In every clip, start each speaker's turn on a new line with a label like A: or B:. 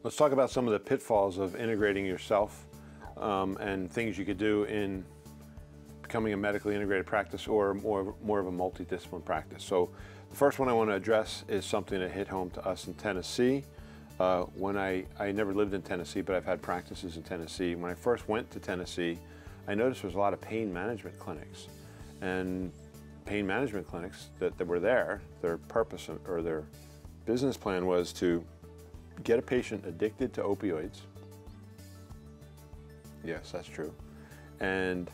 A: Let's talk about some of the pitfalls of integrating yourself and things you could do in becoming a medically integrated practice or more of a multidiscipline practice. So the first one I want to address is something that hit home to us in Tennessee. When I never lived in Tennessee, but I've had practices in Tennessee. When I first went to Tennessee, I noticed there was a lot of pain management clinics. And pain management clinics that were there, their purpose or their business plan was to get a patient addicted to opioids. Yes, that's true. And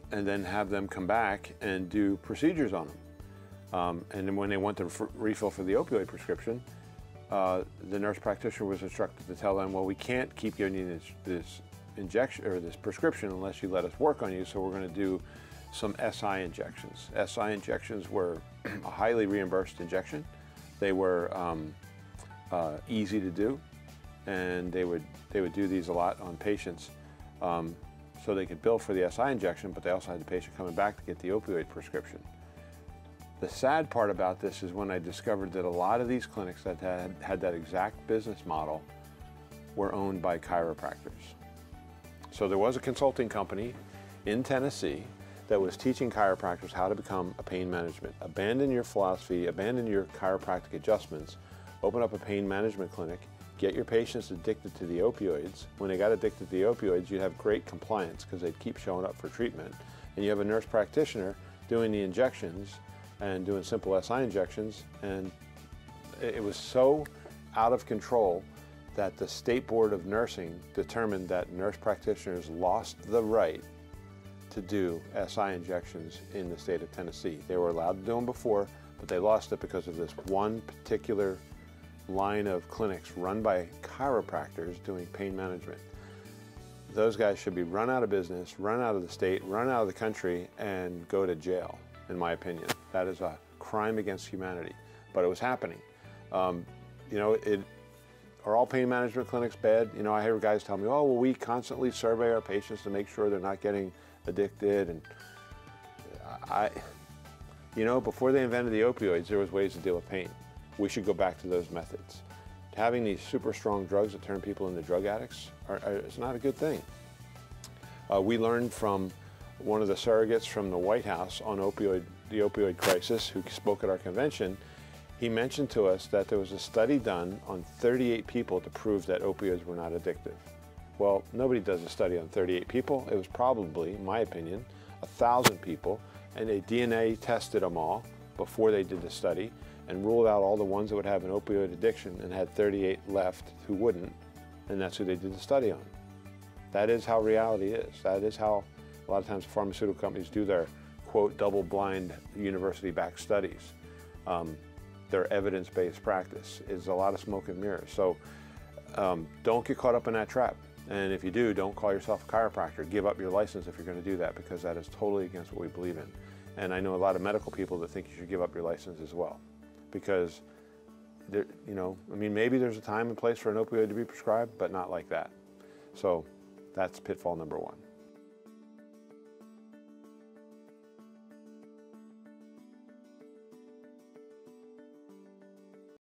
A: then have them come back and do procedures on them. And then when they want the refill for the opioid prescription, the nurse practitioner was instructed to tell them, well, we can't keep giving you this injection or this prescription unless you let us work on you, so we're going to do some SI injections. SI injections were a highly reimbursed injection. They were easy to do, and they would do these a lot on patients, so they could bill for the SI injection, but they also had the patient coming back to get the opioid prescription. The sad part about this is when I discovered that a lot of these clinics that had that exact business model were owned by chiropractors. So there was a consulting company in Tennessee that was teaching chiropractors how to become a pain management. Abandon your philosophy, abandon your chiropractic adjustments, open up a pain management clinic, get your patients addicted to the opioids. When they got addicted to the opioids, you'd have great compliance because they'd keep showing up for treatment. And you have a nurse practitioner doing the injections and doing simple SI injections, and it was so out of control that the State Board of Nursing determined that nurse practitioners lost the right to do SI injections in the state of Tennessee. They were allowed to do them before, but they lost it because of this one particular line of clinics run by chiropractors doing pain management. Those guys should be run out of business, run out of the state, run out of the country, and go to jail, in my opinion. That is a crime against humanity, but it was happening. Are all pain management clinics bad? You know, I hear guys tell me, oh, well, we constantly survey our patients to make sure they're not getting addicted. And before they invented the opioids, there was ways to deal with pain. We should go back to those methods. Having these super strong drugs that turn people into drug addicts is not a good thing. We learned from one of the surrogates from the White House on the opioid crisis, who spoke at our convention. He mentioned to us that there was a study done on 38 people to prove that opioids were not addictive. Well, nobody does a study on 38 people. It was probably, in my opinion, 1,000 people, and they DNA tested them all before they did the study and ruled out all the ones that would have an opioid addiction and had 38 left who wouldn't, and that's who they did the study on. That is how reality is. That is how a lot of times pharmaceutical companies do their, quote, double-blind university-backed studies. Their evidence-based practice is a lot of smoke and mirrors. So don't get caught up in that trap. And if you do, don't call yourself a chiropractor. Give up your license if you're going to do that, because that is totally against what we believe in. And I know a lot of medical people that think you should give up your license as well, because maybe there's a time and place for an opioid to be prescribed, but not like that. So that's pitfall number one.